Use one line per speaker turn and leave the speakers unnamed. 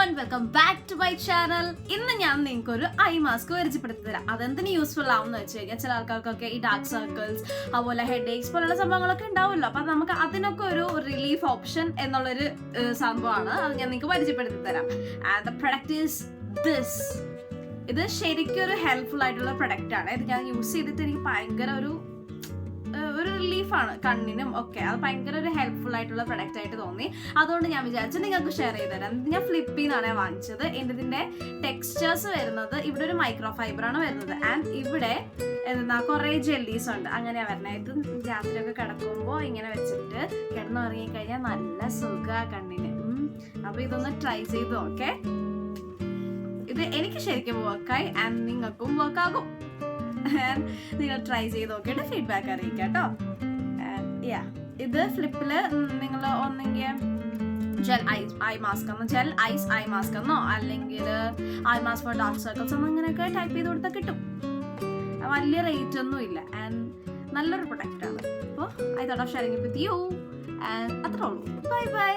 And welcome back to my channel. ഇന്ന് ഞാൻ നിങ്ങൾക്ക് ഒരു ഐ മാസ്ക് പരിചയപ്പെടുത്തി തരാം. അതെന്തിന് യൂസ്ഫുൾ ആവുമെന്ന് വെച്ച് കഴിഞ്ഞാൽ ചില ആൾക്കാർക്കൊക്കെ ഈ ഡാർക്ക് സർക്കിൾസ് അതുപോലെ ഹെഡ് ഏക്സ് പോലുള്ള സംഭവങ്ങളൊക്കെ ഉണ്ടാവുമല്ലോ. അപ്പം നമുക്ക് അതിനൊക്കെ ഒരു റിലീഫ് ഓപ്ഷൻ എന്നുള്ളൊരു സംഭവമാണ്. അത് ഞാൻ നിങ്ങൾക്ക് പരിചയപ്പെടുത്തി തരാം. And the product is this. ഇത് ശരിക്കും ഒരു ഹെൽപ്ഫുൾ ആയിട്ടുള്ള പ്രൊഡക്റ്റ് ആണ്. ഇത് ഞാൻ യൂസ് ചെയ്തിട്ട് എനിക്ക് ഭയങ്കര ഒരു റിലീഫാണ് കണ്ണിനും ഒക്കെ. അത് ഭയങ്കര ഒരു ഹെൽപ്ഫുൾ ആയിട്ടുള്ള പ്രൊഡക്റ്റ് ആയിട്ട് തോന്നി. അതുകൊണ്ട് ഞാൻ വിചാരിച്ചു നിങ്ങൾക്ക് ഷെയർ ചെയ്ത് തരാം. ഞാൻ ഫ്ലിപ്പിന്നാണ് വാങ്ങിച്ചത്. ഇതിന്റെ ടെക്സ്ചേഴ്സ് വരുന്നത് ഇവിടെ ഒരു മൈക്രോ ഫൈബർ ആണ് വരുന്നത്. ആൻഡ് ഇവിടെ എന്താ കുറേ ജെല്ലീസ് ഉണ്ട്. അങ്ങനെയാ വരുന്നത്. ഇത് രാത്രിയൊക്കെ കിടക്കുമ്പോൾ ഇങ്ങനെ വെച്ചിട്ട് കിടന്നുറങ്ങി കഴിഞ്ഞാൽ നല്ല സുഖ കണ്ണിന്. അപ്പൊ ഇതൊന്ന് ട്രൈ ചെയ്ത് നോക്കേ. ഇത് എനിക്ക് ശരിക്കും വർക്കായി ആൻഡ് നിങ്ങൾക്കും വർക്കാകും. നിങ്ങൾ ട്രൈ ചെയ്ത് നോക്കിയിട്ട് ഫീഡ്ബാക്ക് അറിയിക്കാം കേട്ടോ. ഇത് ഫ്ലിപ്പില് നിങ്ങൾ ഒന്നെങ്കിൽ ജെൽ ഐ മാസ്ക് എന്നോ ജെൽ ഐസ് ഐ മാസ്ക് എന്നോ അല്ലെങ്കിൽ eye mask for dark circles എന്നോ അങ്ങനെയൊക്കെ ടൈപ്പ് ചെയ്ത് കൊടുത്താൽ കിട്ടും. വലിയ റേറ്റ് ഒന്നും ഇല്ല ആൻഡ് നല്ലൊരു പ്രൊഡക്റ്റ് ആണ്. അപ്പോൾ I thought of sharing it with you and അത്രേ ഉള്ളൂ. Bye bye.